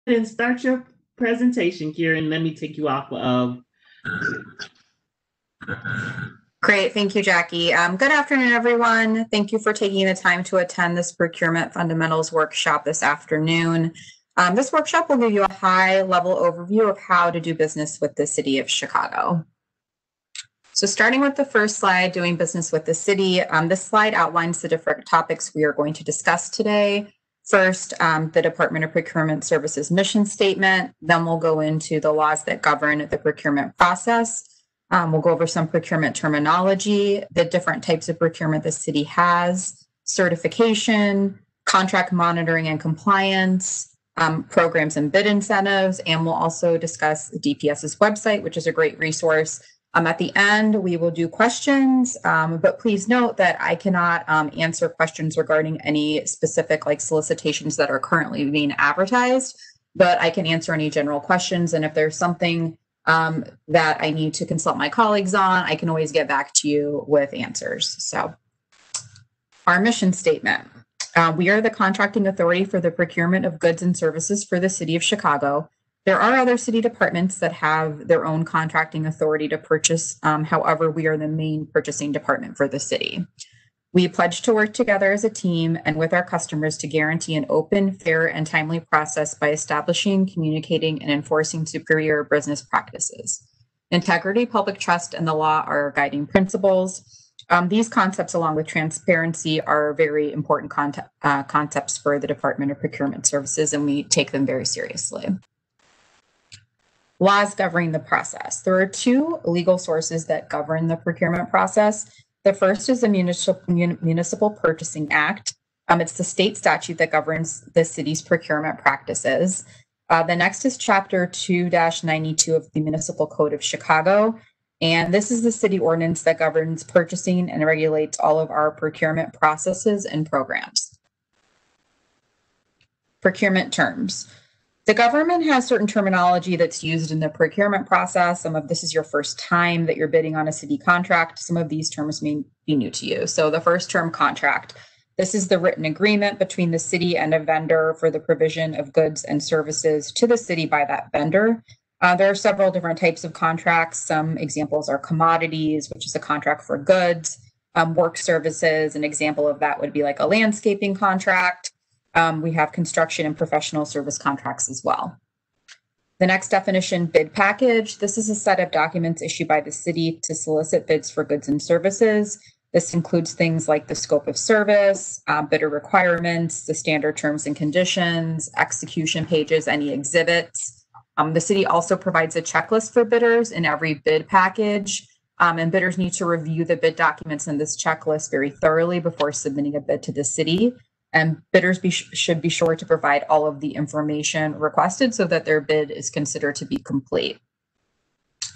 and start your presentation, Kieran. Let me take you off of. Great. Thank you, Jackie. Good afternoon, everyone. Thank you for taking the time to attend this procurement fundamentals workshop this afternoon. This workshop will give you a high-level overview of how to do business with the City of Chicago. So starting with the first slide, doing business with the city, this slide outlines the different topics we are going to discuss today. First, the Department of Procurement Services mission statement. Then we'll go into the laws that govern the procurement process. We'll go over some procurement terminology, the different types of procurement the city has, certification, contract monitoring and compliance, programs and bid incentives, and we'll also discuss DPS's website, which is a great resource. At the end, we will do questions, but please note that I cannot answer questions regarding any specific solicitations that are currently being advertised, but I can answer any general questions. And if there's something that I need to consult my colleagues on, I can always get back to you with answers. So our mission statement. We are the contracting authority for the procurement of goods and services for the City of Chicago. There are other city departments that have their own contracting authority to purchase. However, we are the main purchasing department for the city. We pledge to work together as a team and with our customers to guarantee an open, fair, and timely process by establishing, communicating, and enforcing superior business practices. Integrity, public trust, and the law are our guiding principles. These concepts, along with transparency, are very important concepts for the Department of Procurement Services, and we take them very seriously. Laws governing the process. There are two legal sources that govern the procurement process. The first is the Municipal Purchasing Act. It's the state statute that governs the city's procurement practices. The next is Chapter 2-92 of the Municipal Code of Chicago. And this is the city ordinance that governs purchasing and regulates all of our procurement processes and programs. Procurement terms. The government has certain terminology that's used in the procurement process. Some of this is your first time that you're bidding on a city contract. Some of these terms may be new to you. So the first term, contract. This is the written agreement between the city and a vendor for the provision of goods and services to the city by that vendor. There are several different types of contracts. Some examples are commodities, which is a contract for goods, work services. An example of that would be like a landscaping contract. We have construction and professional service contracts as well. The next definition, bid package. This is a set of documents issued by the city to solicit bids for goods and services. This includes things like the scope of service, bidder requirements, the standard terms and conditions, execution pages, any exhibits. The city also provides a checklist for bidders in every bid package, and bidders need to review the bid documents in this checklist very thoroughly before submitting a bid to the city. And bidders should be sure to provide all of the information requested so that their bid is considered to be complete.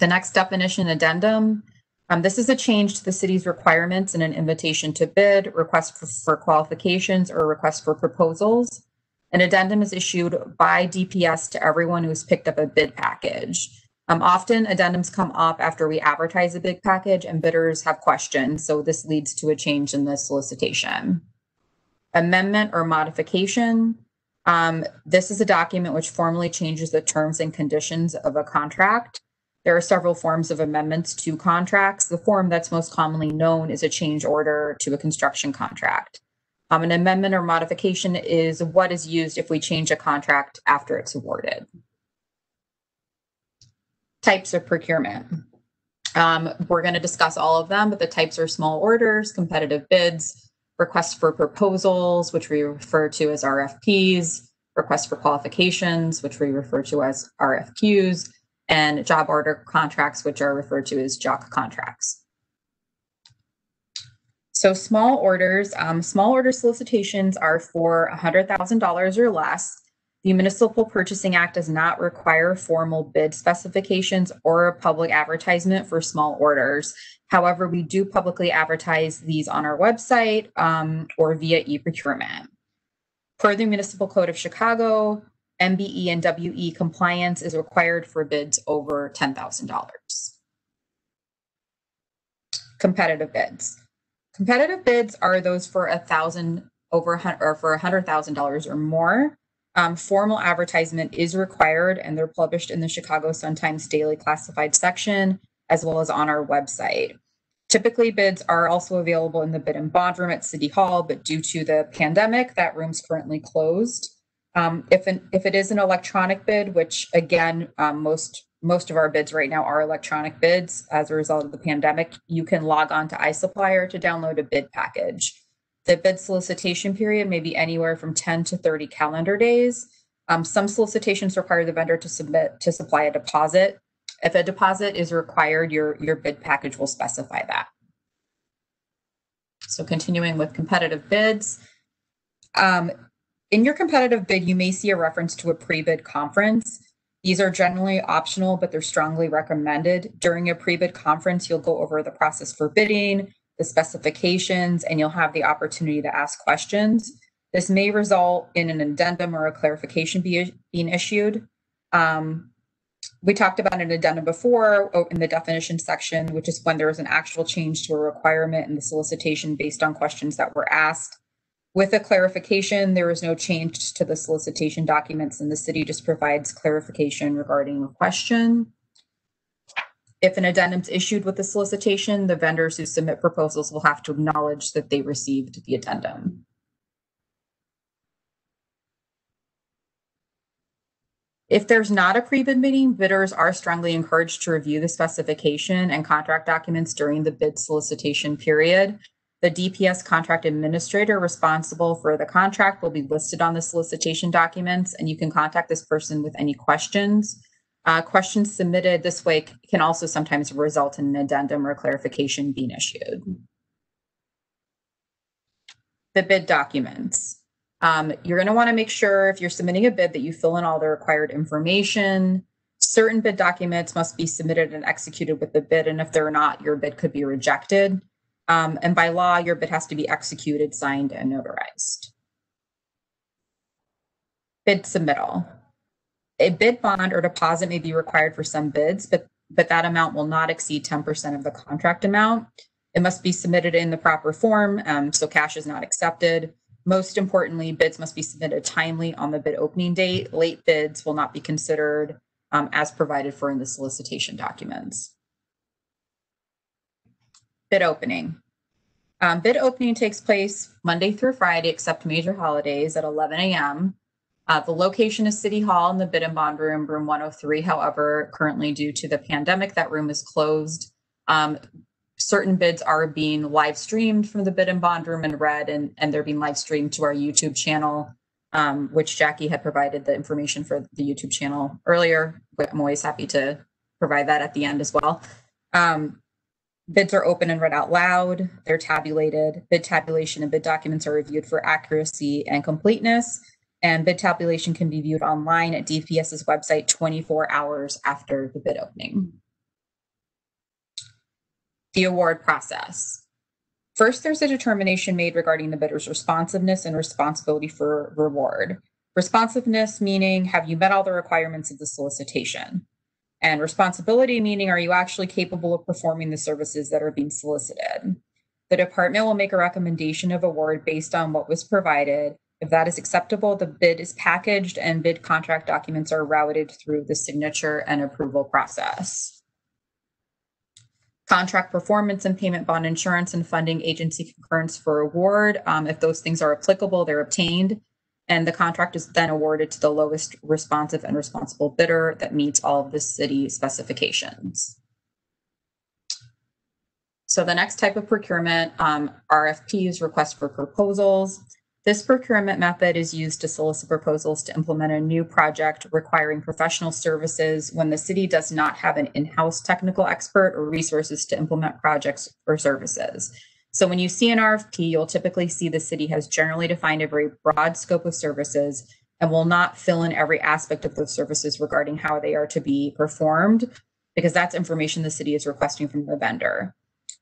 The next definition, addendum. This is a change to the city's requirements in an invitation to bid, request for qualifications, or request for proposals. An addendum is issued by DPS to everyone who has picked up a bid package. Often addendums come up after we advertise a bid package and bidders have questions, so this leads to a change in the solicitation. Amendment or modification. This is a document which formally changes the terms and conditions of a contract. There are several forms of amendments to contracts. The form that's most commonly known is a change order to a construction contract. An amendment or modification is what is used if we change a contract after it's awarded. Types of procurement. We're going to discuss all of them, but the types are small orders, competitive bids, requests for proposals, which we refer to as RFPs, requests for qualifications, which we refer to as RFQs, and job order contracts, which are referred to as JOC contracts. So small orders solicitations are for $100,000 or less. The Municipal Purchasing Act does not require formal bid specifications or a public advertisement for small orders. However, we do publicly advertise these on our website or via e-procurement. Per the Municipal Code of Chicago, MBE and WE compliance is required for bids over $10,000. Competitive bids. Competitive bids are those for $100,000 or more. Formal advertisement is required, and they're published in the Chicago Sun-Times Daily Classified section, as well as on our website. Typically, bids are also available in the bid and bond room at City Hall, but due to the pandemic, that room's currently closed. If it is an electronic bid, which again, most of our bids right now are electronic bids as a result of the pandemic, you can log on to iSupplier to download a bid package. The bid solicitation period may be anywhere from 10 to 30 calendar days. Some solicitations require the vendor to supply a deposit. If a deposit is required, your bid package will specify that. So continuing with competitive bids. In your competitive bid, you may see a reference to a pre-bid conference. These are generally optional, but they're strongly recommended. During a pre-bid conference, you'll go over the process for bidding, the specifications, and you'll have the opportunity to ask questions. This may result in an addendum or a clarification being issued. We talked about an addendum before in the definition section, which is when there is an actual change to a requirement in the solicitation based on questions that were asked. With a clarification, there is no change to the solicitation documents, and the city just provides clarification regarding the question. If an addendum is issued with the solicitation, the vendors who submit proposals will have to acknowledge that they received the addendum. If there's not a pre-bid meeting, bidders are strongly encouraged to review the specification and contract documents during the bid solicitation period. The DPS contract administrator responsible for the contract will be listed on the solicitation documents, and you can contact this person with any questions. Questions submitted this way can also sometimes result in an addendum or clarification being issued. The bid documents. You're going to want to make sure if you're submitting a bid that you fill in all the required information. Certain bid documents must be submitted and executed with the bid, and if they're not, your bid could be rejected. And by law, your bid has to be executed, signed, and notarized. Bid submittal. A bid bond or deposit may be required for some bids, but that amount will not exceed 10% of the contract amount. It must be submitted in the proper form, so cash is not accepted. Most importantly, bids must be submitted timely on the bid opening date. Late bids will not be considered as provided for in the solicitation documents. Bid opening. Bid opening takes place Monday through Friday, except major holidays at 11 a.m. The location is City Hall in the bid and bond room, room 103. However, currently due to the pandemic, that room is closed. Certain bids are being live streamed from the bid and bond room and read, and they're being live streamed to our YouTube channel, which Jackie had provided the information for the YouTube channel earlier, but I'm always happy to provide that at the end as well. Bids are open and read out loud. They're tabulated. Bid tabulation and bid documents are reviewed for accuracy and completeness. And bid tabulation can be viewed online at DPS's website 24 hours after the bid opening. The award process. First, there's a determination made regarding the bidder's responsiveness and responsibility for reward. Responsiveness meaning, have you met all the requirements of the solicitation? And responsibility meaning, are you actually capable of performing the services that are being solicited? The department will make a recommendation of award based on what was provided. If that is acceptable, the bid is packaged and bid contract documents are routed through the signature and approval process. Contract performance and payment bond insurance and funding agency concurrence for award. If those things are applicable, they're obtained. And the contract is then awarded to the lowest responsive and responsible bidder that meets all of the city specifications. So the next type of procurement, RFPs, request for proposals. This procurement method is used to solicit proposals to implement a new project requiring professional services when the city does not have an in-house technical expert or resources to implement projects or services. So when you see an RFP, you'll typically see the city has generally defined a very broad scope of services and will not fill in every aspect of those services regarding how they are to be performed, because that's information the city is requesting from the vendor.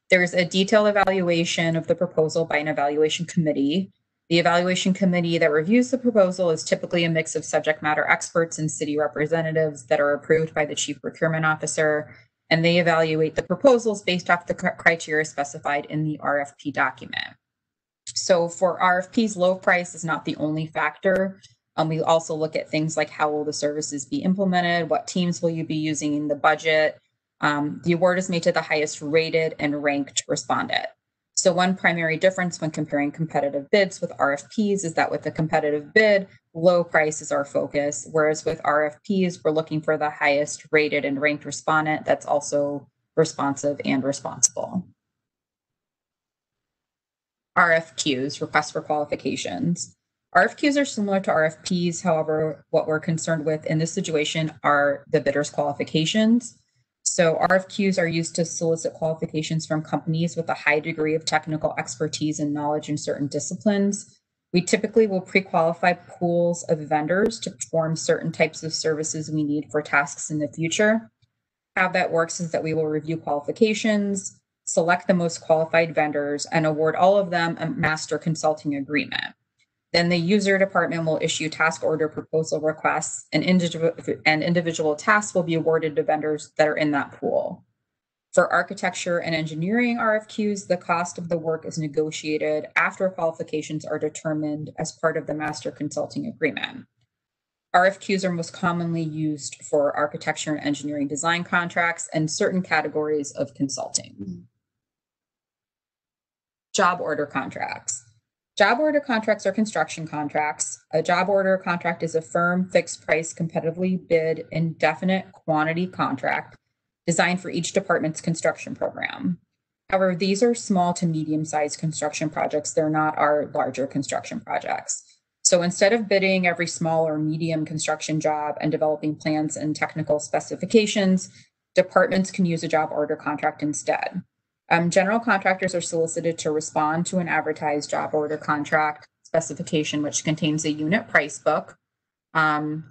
There's a detailed evaluation of the proposal by an evaluation committee. The evaluation committee that reviews the proposal is typically a mix of subject matter experts and city representatives that are approved by the chief procurement officer, and they evaluate the proposals based off the criteria specified in the RFP document. So for RFPs, low price is not the only factor. We also look at things like how will the services be implemented, what teams will you be using in the budget. The award is made to the highest rated and ranked respondent. So one primary difference when comparing competitive bids with RFPs is that with a competitive bid, low price is our focus, whereas with RFPs, we're looking for the highest rated and ranked respondent that's also responsive and responsible. RFQs, requests for qualifications. RFQs are similar to RFPs. However, what we're concerned with in this situation are the bidder's qualifications. So RFQs are used to solicit qualifications from companies with a high degree of technical expertise and knowledge in certain disciplines. We typically will pre-qualify pools of vendors to perform certain types of services we need for tasks in the future. How that works is that we will review qualifications, select the most qualified vendors, and award all of them a master consulting agreement. Then the user department will issue task order proposal requests, and individual tasks will be awarded to vendors that are in that pool. For architecture and engineering RFQs, the cost of the work is negotiated after qualifications are determined as part of the master consulting agreement. RFQs are most commonly used for architecture and engineering design contracts and certain categories of consulting. Job order contracts. Job order contracts are construction contracts. A job order contract is a firm, fixed price, competitively bid, indefinite quantity contract designed for each department's construction program. However, these are small to medium-sized construction projects. They're not our larger construction projects. So instead of bidding every small or medium construction job and developing plans and technical specifications, departments can use a job order contract instead. General contractors are solicited to respond to an advertised job order contract specification, which contains a unit price book,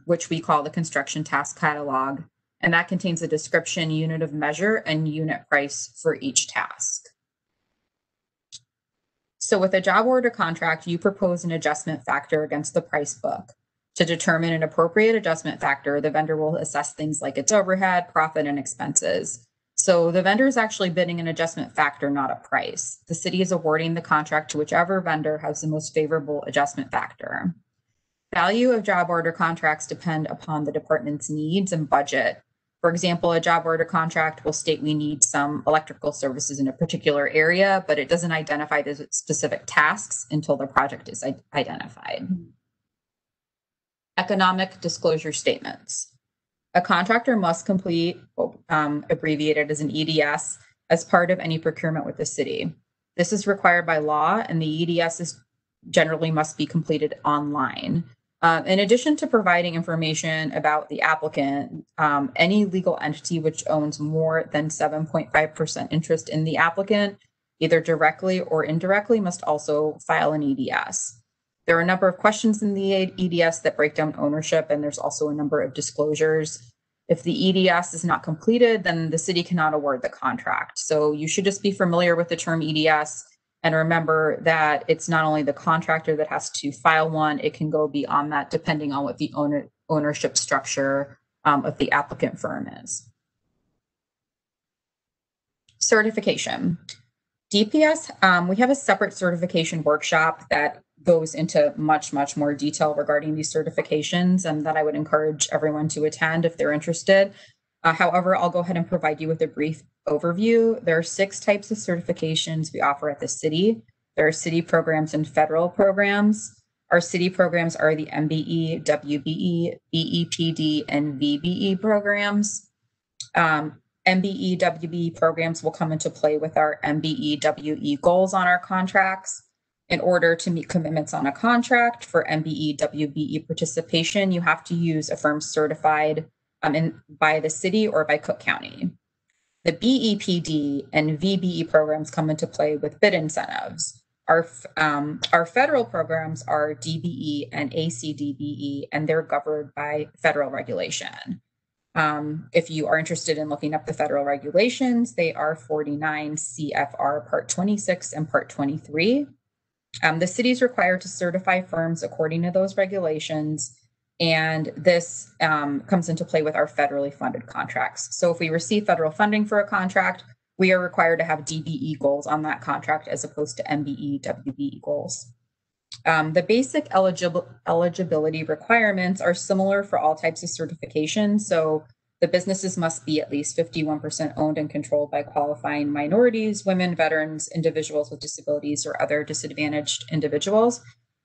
which we call the construction task catalog. And that contains a description, unit of measure, and unit price for each task. So with a job order contract, you propose an adjustment factor against the price book. To determine an appropriate adjustment factor, the vendor will assess things like its overhead, profit, and expenses. So the vendor is actually bidding an adjustment factor, not a price. The city is awarding the contract to whichever vendor has the most favorable adjustment factor. Value of job order contracts depend upon the department's needs and budget. For example, a job order contract will state we need some electrical services in a particular area, but it doesn't identify the specific tasks until the project is identified. Economic disclosure statements. A contractor must complete, abbreviated as an EDS, as part of any procurement with the city. This is required by law, and the EDS generally must be completed online. In addition to providing information about the applicant, any legal entity which owns more than 7.5% interest in the applicant, either directly or indirectly, must also file an EDS. There are a number of questions in the EDS that break down ownership, and there's also a number of disclosures. If the EDS is not completed, then the city cannot award the contract. So you should just be familiar with the term EDS and remember that it's not only the contractor that has to file one, it can go beyond that depending on what the ownership structure of the applicant firm is. Certification. DPS, we have a separate certification workshop that goes into much more detail regarding these certifications, and that I would encourage everyone to attend if they're interested. However, I'll go ahead and provide you with a brief overview. There are 6 types of certifications we offer at the city. There are city programs and federal programs. Our city programs are the MBE, WBE, BEPD, and VBE programs. MBE, WBE programs will come into play with our MBE, WE goals on our contracts. In order to meet commitments on a contract for MBE, WBE participation, you have to use a firm certified by the city or by Cook County. The BEPD and VBE programs come into play with bid incentives. Our federal programs are DBE and ACDBE, and they're governed by federal regulation. If you are interested in looking up the federal regulations, they are 49 CFR Part 26 and Part 23. The city is required to certify firms according to those regulations, and this comes into play with our federally funded contracts. So if we receive federal funding for a contract, we are required to have DBE goals on that contract as opposed to MBE, WBE goals. The basic eligibility requirements are similar for all types of certification. So the businesses must be at least 51% owned and controlled by qualifying minorities, women, veterans, individuals with disabilities, or other disadvantaged individuals.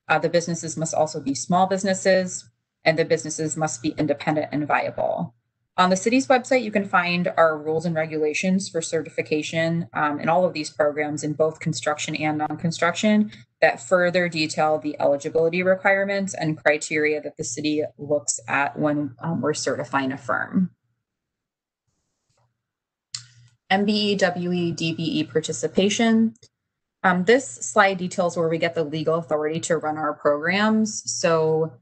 The businesses must also be small businesses, and the businesses must be independent and viable. On the city's website, you can find our rules and regulations for certification in all of these programs in both construction and non-construction that further detail the eligibility requirements and criteria that the city looks at when we're certifying a firm. MBE, WE, DBE participation. This slide details where we get the legal authority to run our programs. So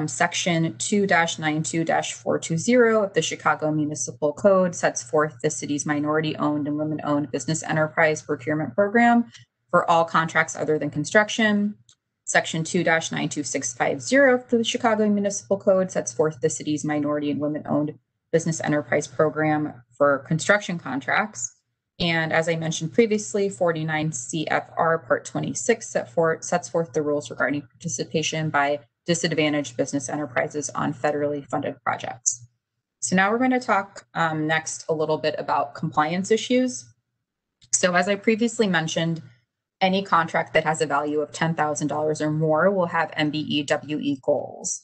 Section 2-92-420 of the Chicago Municipal Code sets forth the city's minority-owned and women-owned business enterprise procurement program for all contracts other than construction. Section 2-92650 of the Chicago Municipal Code sets forth the city's minority and women-owned business enterprise program for construction contracts. And as I mentioned previously, 49 CFR Part 26 sets forth the rules regarding participation by disadvantaged business enterprises on federally funded projects. So now we're going to talk next a little bit about compliance issues. So as I previously mentioned, any contract that has a value of $10,000 or more will have MBE-WE goals.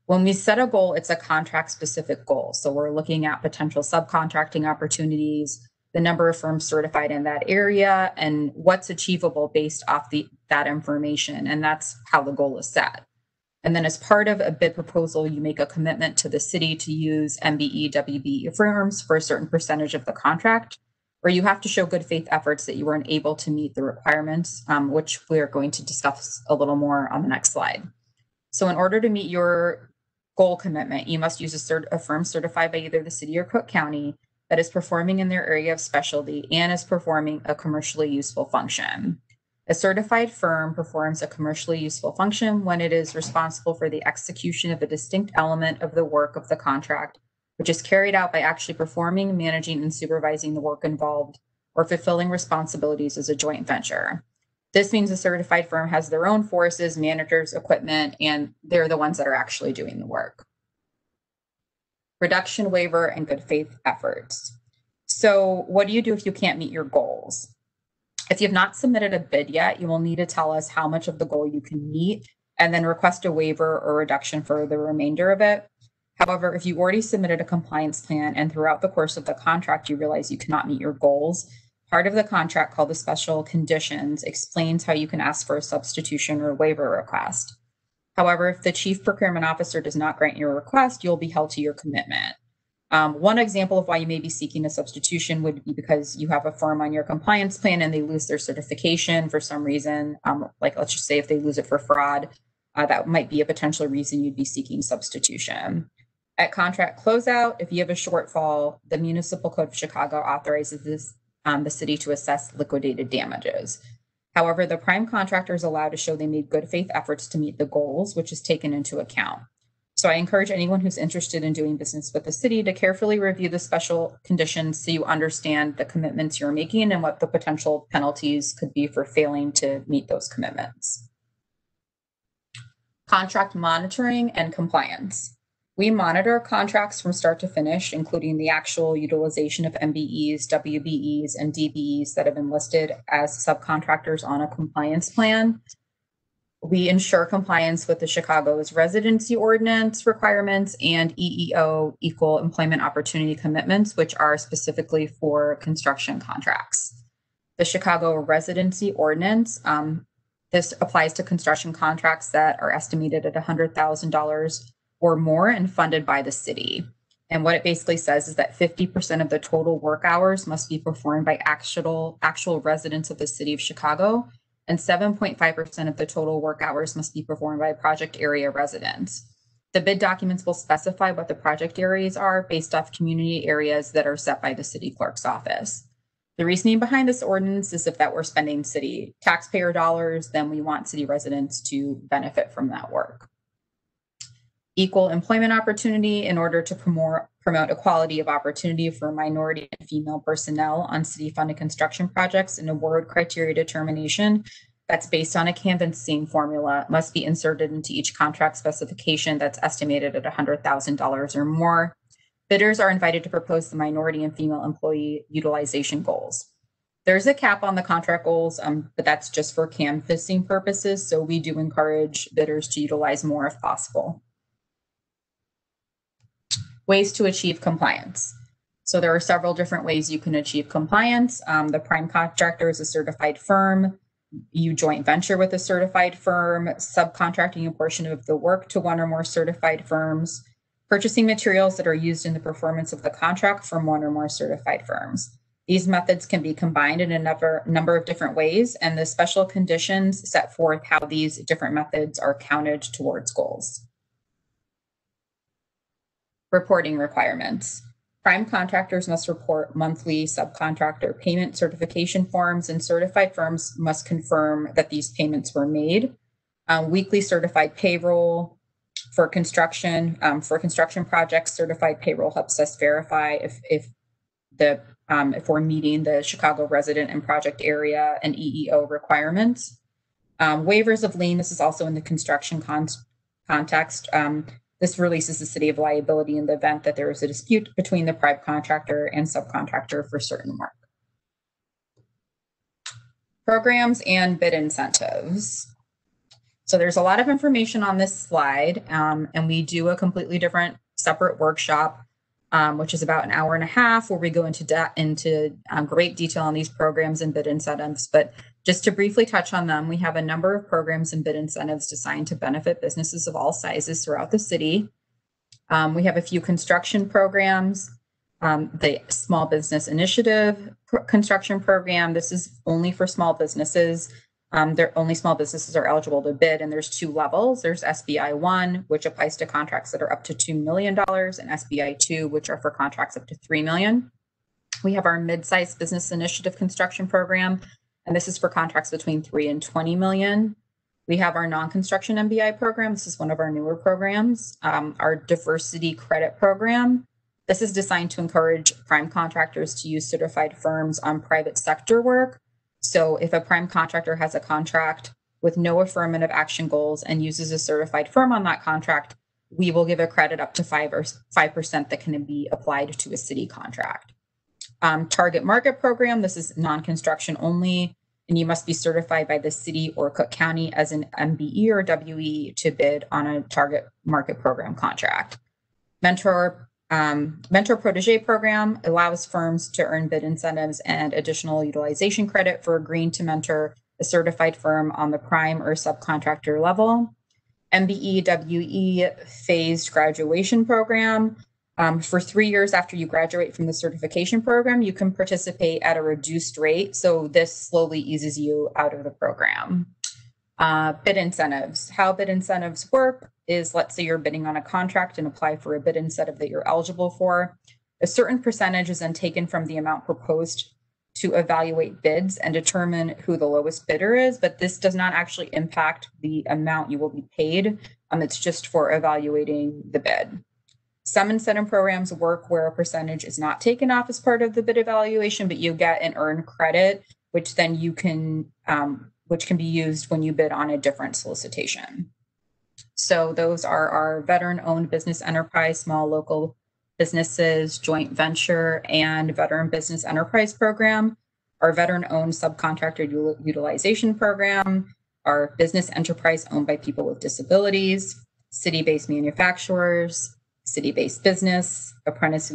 When we set a goal, it's a contract-specific goal. So we're looking at potential subcontracting opportunities, the number of firms certified in that area, and what's achievable based off that information. And that's how the goal is set. And then as part of a bid proposal, you make a commitment to the city to use MBE-WE firms for a certain percentage of the contract, or you have to show good faith efforts that you weren't able to meet the requirements, which we're going to discuss a little more on the next slide. So in order to meet your goal commitment, you must use a firm certified by either the city or Cook County that is performing in their area of specialty and is performing a commercially useful function. A certified firm performs a commercially useful function when it is responsible for the execution of a distinct element of the work of the contract, which is carried out by actually performing, managing, and supervising the work involved or fulfilling responsibilities as a joint venture. This means a certified firm has their own forces, managers, equipment, and they're the ones that are actually doing the work. Reduction waiver and good faith efforts. So what do you do if you can't meet your goals? If you've not submitted a bid yet, you will need to tell us how much of the goal you can meet and then request a waiver or reduction for the remainder of it. However, if you already submitted a compliance plan and throughout the course of the contract, you realize you cannot meet your goals, part of the contract called the special conditions explains how you can ask for a substitution or waiver request. However, if the chief procurement officer does not grant your request, you'll be held to your commitment. One example of why you may be seeking a substitution would be because you have a firm on your compliance plan and they lose their certification for some reason, like let's just say if they lose it for fraud, that might be a potential reason you'd be seeking substitution. At contract closeout, if you have a shortfall, the Municipal Code of Chicago authorizes the city to assess liquidated damages. However, the prime contractor is allowed to show they made good faith efforts to meet the goals, which is taken into account. So I encourage anyone who's interested in doing business with the city to carefully review the special conditions so you understand the commitments you're making and what the potential penalties could be for failing to meet those commitments. Contract monitoring and compliance. We monitor contracts from start to finish, including the actual utilization of MBEs, WBEs, and DBEs that have been listed as subcontractors on a compliance plan. We ensure compliance with the Chicago's residency ordinance requirements and EEO, equal employment opportunity commitments, which are specifically for construction contracts. The Chicago residency ordinance, this applies to construction contracts that are estimated at $100,000 or more and funded by the city. And what it basically says is that 50% of the total work hours must be performed by actual residents of the city of Chicago, and 7.5% of the total work hours must be performed by project area residents. The bid documents will specify what the project areas are based off community areas that are set by the city clerk's office. The reasoning behind this ordinance is if that we're spending city taxpayer dollars, then we want city residents to benefit from that work. Equal employment opportunity in order to promote equality of opportunity for minority and female personnel on city-funded construction projects and award criteria determination. that's based on a canvassing formula must be inserted into each contract specification that's estimated at $100,000 or more. Bidders are invited to propose the minority and female employee utilization goals. There's a cap on the contract goals, but that's just for canvassing purposes. So we do encourage bidders to utilize more if possible. Ways to achieve compliance. So there are several different ways you can achieve compliance. The prime contractor is a certified firm. You joint venture with a certified firm, subcontracting a portion of the work to one or more certified firms, purchasing materials that are used in the performance of the contract from one or more certified firms. These methods can be combined in a number of different ways, and the special conditions set forth how these different methods are counted towards goals. Reporting requirements. Prime contractors must report monthly subcontractor payment certification forms, and certified firms must confirm that these payments were made. Weekly certified payroll for construction projects. Certified payroll helps us verify if we're meeting the Chicago resident and project area and EEO requirements. Waivers of lien. This is also in the construction context. This releases the city of liability in the event that there is a dispute between the prime contractor and subcontractor for certain work. Programs and bid incentives. So there's a lot of information on this slide, and we do a completely different separate workshop, which is about an hour and a half, where we go into great detail on these programs and bid incentives. But just to briefly touch on them, we have a number of programs and bid incentives designed to benefit businesses of all sizes throughout the city. We have a few construction programs. The Small Business Initiative construction program. This is only for small businesses. Only small businesses are eligible to bid, and there's two levels. There's SBI 1, which applies to contracts that are up to $2 million, and SBI 2, which are for contracts up to $3 million. We have our mid-sized business initiative construction program, and this is for contracts between $3 and $20 million. We have our non-construction MBI program. This is one of our newer programs. Our diversity credit program. This is designed to encourage prime contractors to use certified firms on private sector work. So if a prime contractor has a contract with no affirmative action goals and uses a certified firm on that contract, we will give a credit up to 5% that can be applied to a city contract. Target market program. This is non-construction only, and you must be certified by the city or Cook County as an MBE or WE to bid on a target market program contract. Mentor Protege program allows firms to earn bid incentives and additional utilization credit for agreeing to mentor a certified firm on the prime or subcontractor level. MBE WE phased graduation program. For 3 years after you graduate from the certification program, you can participate at a reduced rate. So this slowly eases you out of the program. Bid incentives. How bid incentives work is, let's say you're bidding on a contract and apply for a bid incentive that you're eligible for. A certain percentage is then taken from the amount proposed to evaluate bids and determine who the lowest bidder is, but this does not actually impact the amount you will be paid. It's just for evaluating the bid. Some incentive programs work where a percentage is not taken off as part of the bid evaluation, but you get an earned credit, which then you can, which can be used when you bid on a different solicitation. So those are our veteran-owned business enterprise, small local businesses, joint venture, and veteran business enterprise program, our veteran-owned subcontractor utilization program, our business enterprise owned by people with disabilities, city-based manufacturers, city-based business, apprentice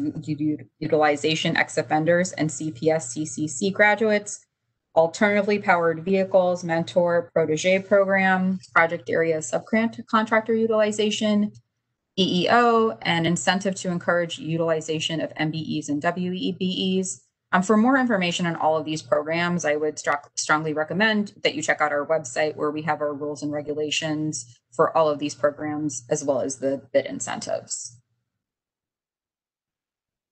utilization ex-offenders, and CPS CCC graduates, alternatively powered vehicles, mentor, protege program, project area subcontractor utilization, EEO, and incentive to encourage utilization of MBEs and WEBEs. For more information on all of these programs, I would strongly recommend that you check out our website, where we have our rules and regulations for all of these programs, as well as the bid incentives.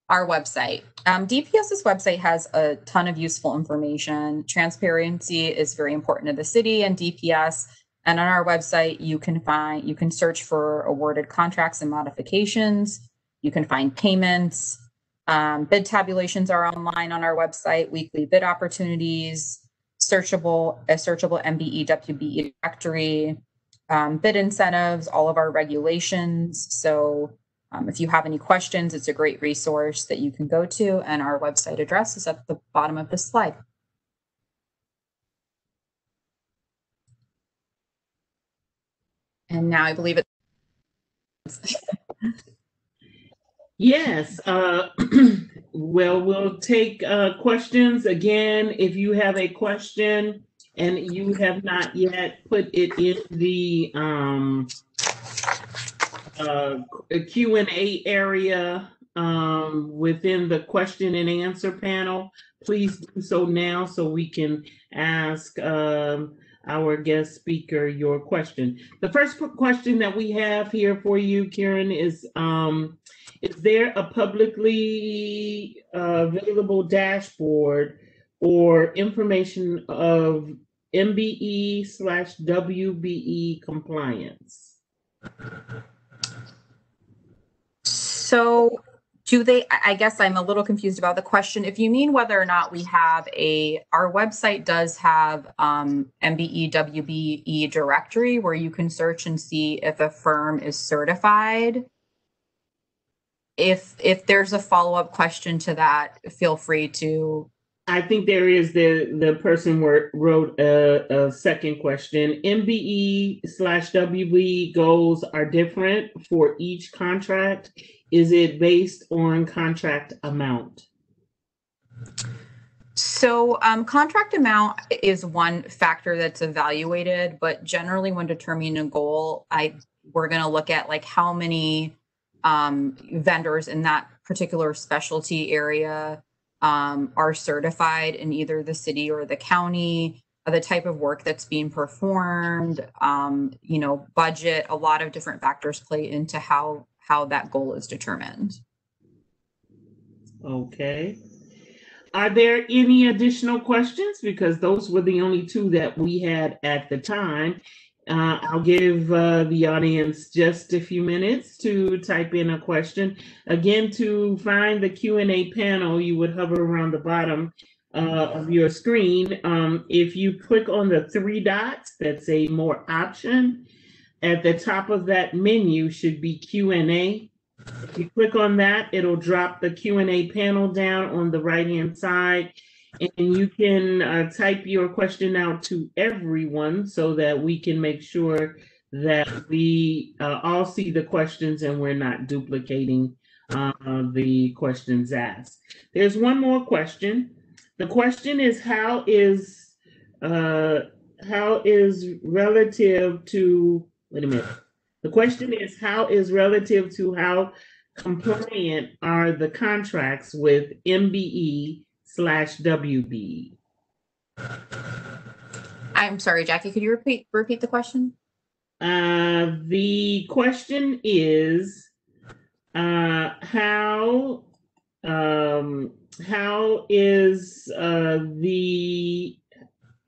Our website. DPS's website has a ton of useful information. Transparency is very important to the city and DPS. And on our website, you can search for awarded contracts and modifications. You can find payments. Bid tabulations are online on our website, weekly bid opportunities, a searchable MBE, WBE directory, bid incentives, all of our regulations. So if you have any questions, it's a great resource that you can go to, and our website address is at the bottom of this slide. And now I believe it's Yes. Well, we'll take questions. Again, if you have a question and you have not yet put it in the Q&A area within the question and answer panel, please do so now so we can ask our guest speaker your question. The first question that we have here for you, Karen, is there a publicly available dashboard or information of MBE/WBE compliance? So do they, I guess I'm a little confused about the question. If you mean whether or not we have our website does have MBE, WBE directory where you can search and see if a firm is certified. If there's a follow-up question to that, feel free to. I think there is the person wrote a second question. MBE/WBE goals are different for each contract. Is it based on contract amount? So contract amount is one factor that's evaluated, but generally when determining a goal, we're going to look at like how many vendors in that particular specialty area are certified in either the city or the county, the type of work that's being performed, budget. A lot of different factors play into how that goal is determined. Okay. Are there any additional questions? Because those were the only two that we had at the time. I'll give the audience just a few minutes to type in a question. Again, to find the Q&A panel, you would hover around the bottom of your screen. If you click on the three dots that say more option, at the top of that menu should be Q&A. If you click on that, it'll drop the Q&A panel down on the right-hand side, and you can type your question out to everyone so that we can make sure that we all see the questions and we're not duplicating the questions asked. There's one more question. The question is, how is relative to, wait a minute. The question is, how is relative to how compliant are the contracts with MBE/WBE? I'm sorry, Jackie, could you repeat the question? The question is, how is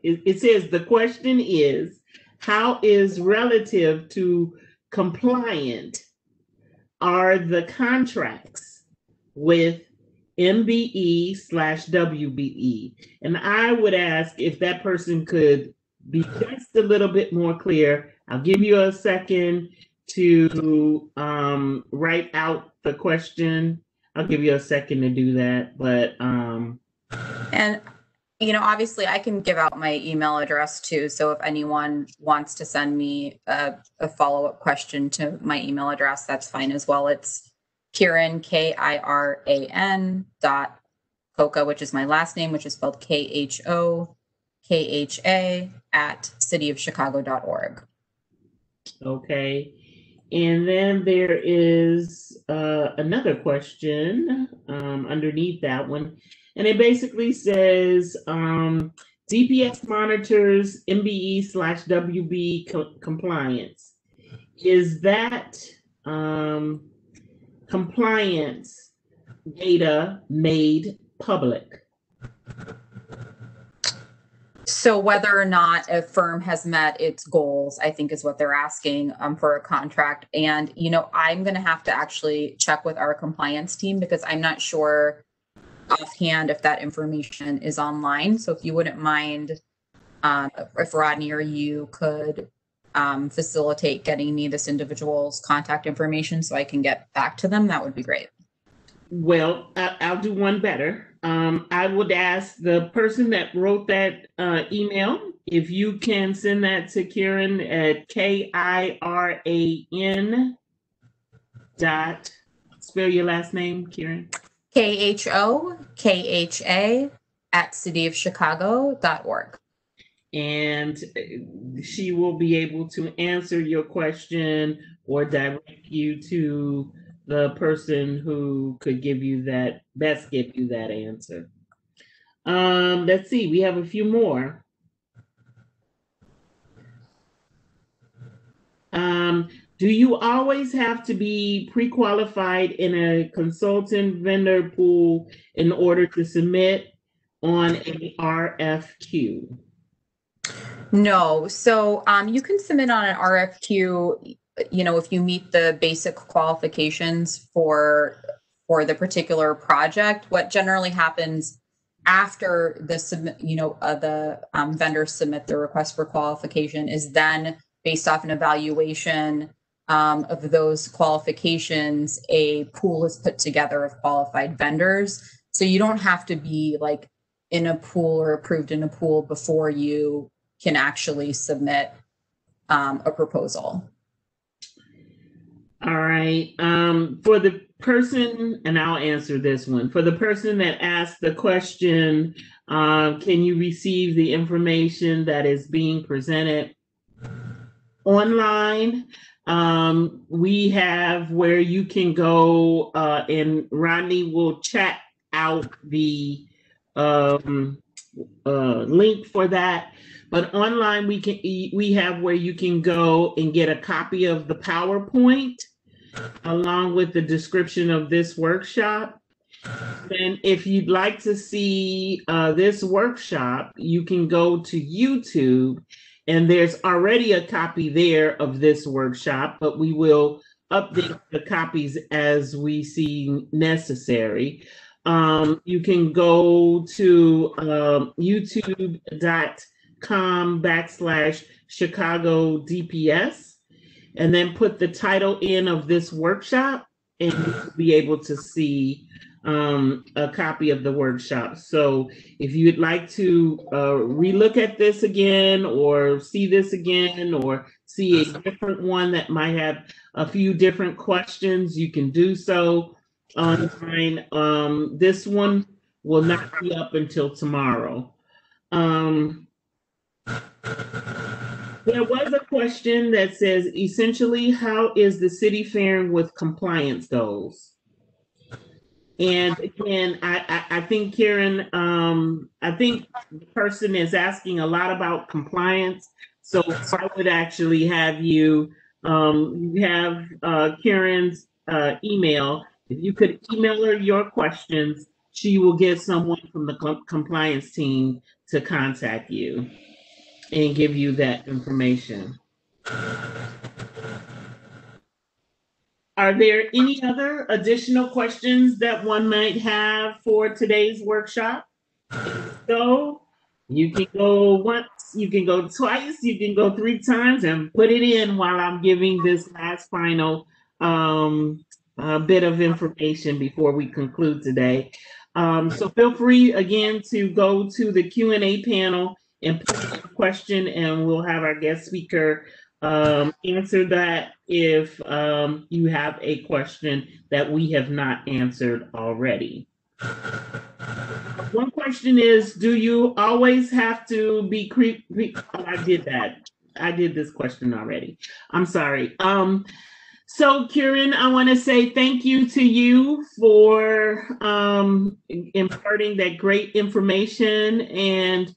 it says the question is, how is relative to compliant are the contracts with MBE/WBE? And I would ask if that person could be just a little bit more clear. I'll give you a second to write out the question. I'll give you a second to do that, but and obviously I can give out my email address too. So if anyone wants to send me a follow-up question to my email address, that's fine as well. It's Kiran, KIRAN .Kocha, which is my last name, which is spelled KHOKHA @cityofchicago.org. Okay. And then there is another question underneath that one. And it basically says, DPS monitors MBE/WB compliance. Is that compliance data made public? So whether or not a firm has met its goals, I think is what they're asking for a contract. And, I'm going to have to actually check with our compliance team because I'm not sure offhand if that information is online. So if you wouldn't mind If Rodney or you could facilitate getting me this individual's contact information so I can get back to them, that would be great. Well, I'll do one better. I would ask the person that wrote that email if you can send that to Kieran at KIRAN dot, spell your last name, Kieran. KHOKHA at cityofchicago.org. And she will be able to answer your question or direct you to the person who could give you that, best give you that answer. Let's see, we have a few more. Do you always have to be pre-qualified in a consultant vendor pool in order to submit on a RFQ? No, so you can submit on an RFQ, you know, if you meet the basic qualifications for the particular project. What generally happens after the submit, you know, the vendors submit the request for qualification is then based off an evaluation of those qualifications, a pool is put together of qualified vendors. So you don't have to be like in a pool or approved in a pool before you can actually submit a proposal. All right. For the person, and I'll answer this one, for the person that asked the question, can you receive the information that is being presented online? We have where you can go, and Rodney will chat out the link for that. But online, we have where you can go and get a copy of the PowerPoint along with the description of this workshop. And if you'd like to see this workshop, you can go to YouTube, and there's already a copy there of this workshop, but we will update the copies as we see necessary. You can go to youtube.com/Chicago DPS and then put the title in of this workshop, and you'll be able to see a copy of the workshop. So if you'd like to relook at this again or see this again or see a different one that might have a few different questions, you can do so online. This one will not be up until tomorrow. There was a question that says, essentially, how is the city faring with compliance goals? And again, I think, Karen, I think the person is asking a lot about compliance. So I would actually have you have Karen's email. If you could email her your questions, she will get someone from the compliance team to contact you and give you that information. Are there any other additional questions that one might have for today's workshop? So you can go once, you can go twice, you can go 3 times and put it in while I'm giving this last final bit of information before we conclude today. So feel free again to go to the Q&A panel and put a question, and we'll have our guest speaker answer that if you have a question that we have not answered already. One question is, do you always have to be oh, I did that. I did this question already. I'm sorry. So, Kieran, I want to say thank you to you for imparting that great information, and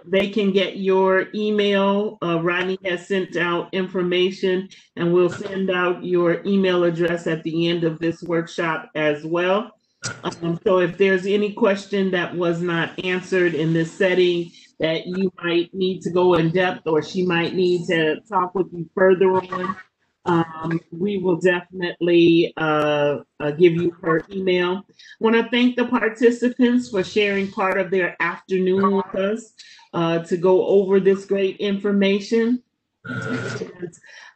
they can get your email. Rodney has sent out information, and we'll send out your email address at the end of this workshop as well. So if there's any question that was not answered in this setting that you might need to go in depth, or she might need to talk with you further on, We will definitely give you her email. I want to thank the participants for sharing part of their afternoon with us to go over this great information.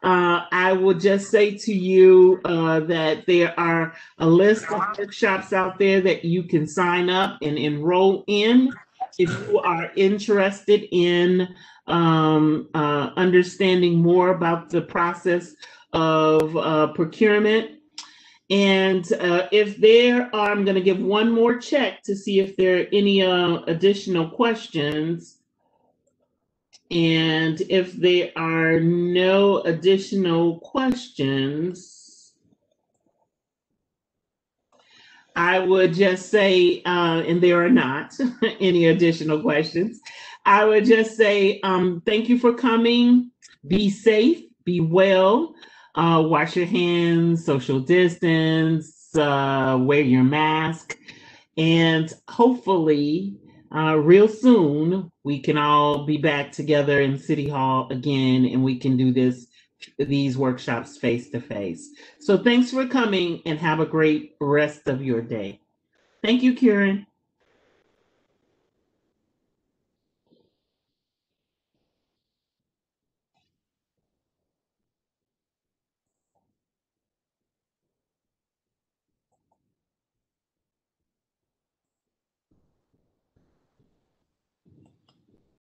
I will just say to you that there are a list of workshops out there that you can sign up and enroll in if you are interested in understanding more about the process of procurement. And if there are, I'm going to give one more check to see if there are any additional questions. And if there are no additional questions, I would just say, and there are not any additional questions, I would just say thank you for coming. Be safe, be well, wash your hands, social distance, wear your mask, and hopefully real soon we can all be back together in City Hall again, and we can do these workshops face to face. So thanks for coming, and have a great rest of your day. Thank you, Kieran.